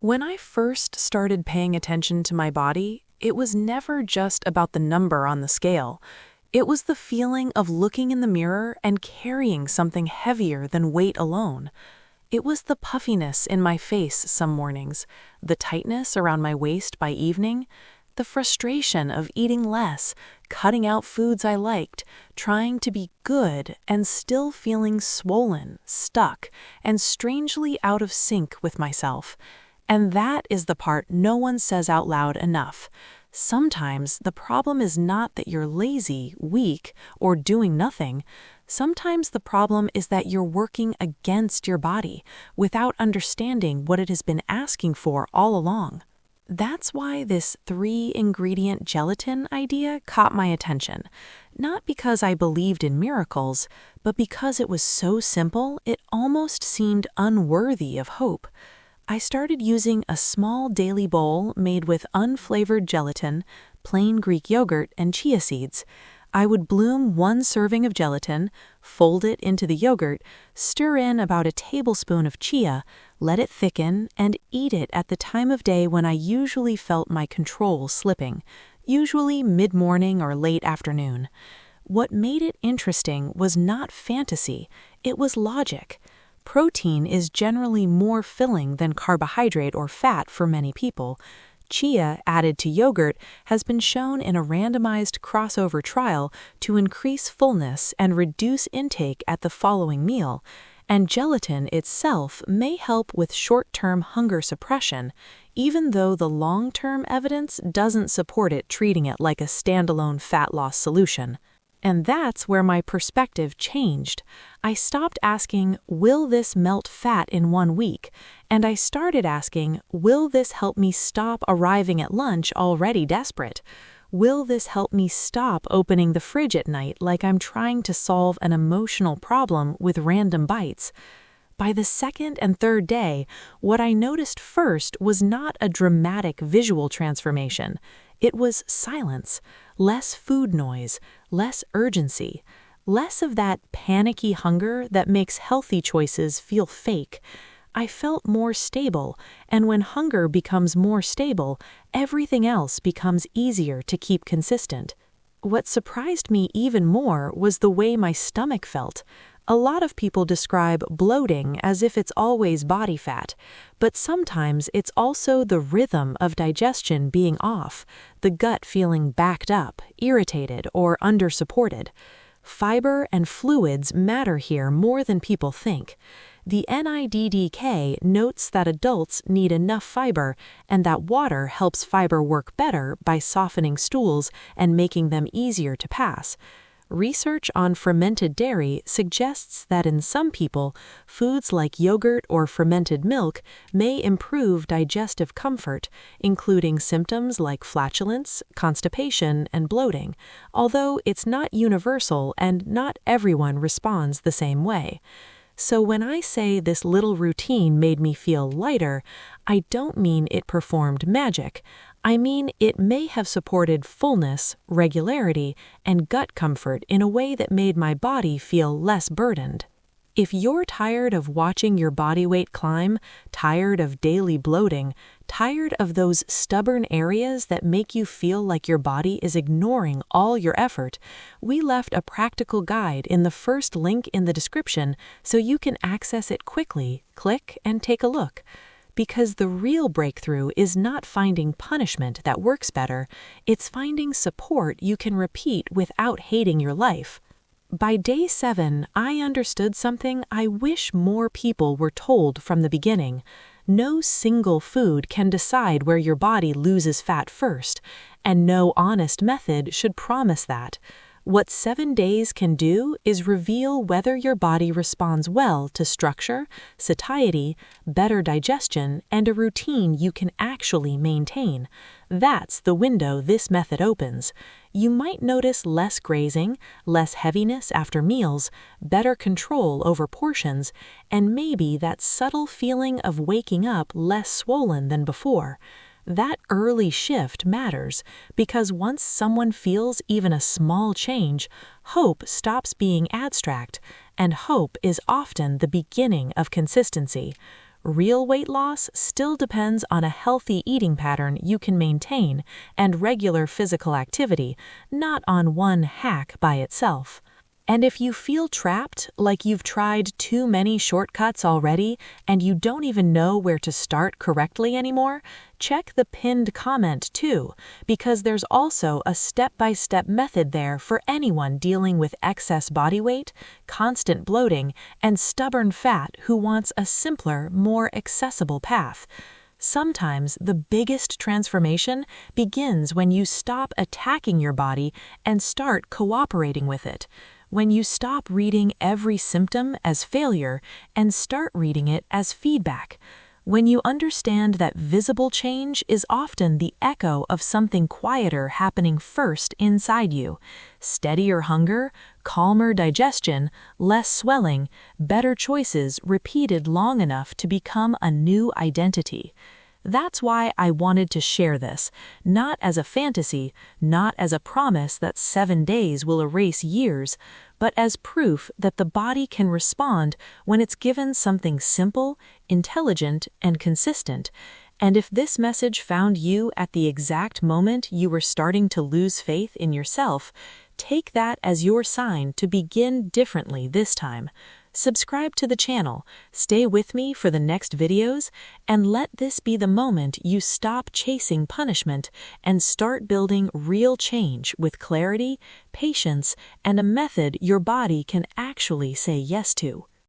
When I first started paying attention to my body, it was never just about the number on the scale. It was the feeling of looking in the mirror and carrying something heavier than weight alone. It was the puffiness in my face some mornings, the tightness around my waist by evening, the frustration of eating less, cutting out foods I liked, trying to be good and still feeling swollen, stuck, and strangely out of sync with myself. And that is the part no one says out loud enough. Sometimes the problem is not that you're lazy, weak, or doing nothing. Sometimes the problem is that you're working against your body without understanding what it has been asking for all along. That's why this 3-ingredient gelatin idea caught my attention. Not because I believed in miracles, but because it was so simple it almost seemed unworthy of hope. I started using a small daily bowl made with unflavored gelatin, plain Greek yogurt, and chia seeds. I would bloom 1 serving of gelatin, fold it into the yogurt, stir in about a tablespoon of chia, let it thicken, and eat it at the time of day when I usually felt my control slipping, usually mid-morning or late afternoon. What made it interesting was not fantasy, it was logic. Protein is generally more filling than carbohydrate or fat for many people. Chia added to yogurt has been shown in a randomized crossover trial to increase fullness and reduce intake at the following meal, and gelatin itself may help with short-term hunger suppression, even though the long-term evidence doesn't support it treating it like a standalone fat loss solution. And that's where my perspective changed. I stopped asking, will this melt fat in 1 week? And I started asking, will this help me stop arriving at lunch already desperate? Will this help me stop opening the fridge at night like I'm trying to solve an emotional problem with random bites? By the 2nd and 3rd day, what I noticed first was not a dramatic visual transformation. It was silence, less food noise, less urgency, less of that panicky hunger that makes healthy choices feel fake. I felt more stable, and when hunger becomes more stable, everything else becomes easier to keep consistent. What surprised me even more was the way my stomach felt. A lot of people describe bloating as if it's always body fat, but sometimes it's also the rhythm of digestion being off, the gut feeling backed up, irritated, or under-supported. Fiber and fluids matter here more than people think. The NIDDK notes that adults need enough fiber and that water helps fiber work better by softening stools and making them easier to pass. Research on fermented dairy suggests that in some people, foods like yogurt or fermented milk may improve digestive comfort, including symptoms like flatulence, constipation, and bloating, although it's not universal and not everyone responds the same way. So when I say this little routine made me feel lighter, I don't mean it performed magic. I mean it may have supported fullness, regularity, and gut comfort in a way that made my body feel less burdened. If you're tired of watching your body weight climb, tired of daily bloating, tired of those stubborn areas that make you feel like your body is ignoring all your effort, we left a practical guide in the first link in the description so you can access it quickly, click, and take a look. Because the real breakthrough is not finding punishment that works better, it's finding support you can repeat without hating your life. By day 7, I understood something I wish more people were told from the beginning. No single food can decide where your body loses fat first, and no honest method should promise that. What 7 days can do is reveal whether your body responds well to structure, satiety, better digestion, and a routine you can actually maintain. That's the window this method opens. You might notice less grazing, less heaviness after meals, better control over portions, and maybe that subtle feeling of waking up less swollen than before. That early shift matters because once someone feels even a small change, hope stops being abstract, and hope is often the beginning of consistency. real weight loss still depends on a healthy eating pattern you can maintain and regular physical activity, not on one hack by itself. And if you feel trapped, like you've tried too many shortcuts already and you don't even know where to start correctly anymore, check the pinned comment too, because there's also a step-by-step method there for anyone dealing with excess body weight, constant bloating, and stubborn fat who wants a simpler, more accessible path. Sometimes the biggest transformation begins when you stop attacking your body and start cooperating with it. When you stop reading every symptom as failure and start reading it as feedback. When you understand that visible change is often the echo of something quieter happening first inside you. Steadier hunger, calmer digestion, less swelling, better choices repeated long enough to become a new identity. That's why I wanted to share this, not as a fantasy, not as a promise that 7 days will erase years, but as proof that the body can respond when it's given something simple, intelligent, and consistent. And if this message found you at the exact moment you were starting to lose faith in yourself, take that as your sign to begin differently this time. Subscribe to the channel, stay with me for the next videos, and let this be the moment you stop chasing punishment and start building real change with clarity, patience, and a method your body can actually say yes to.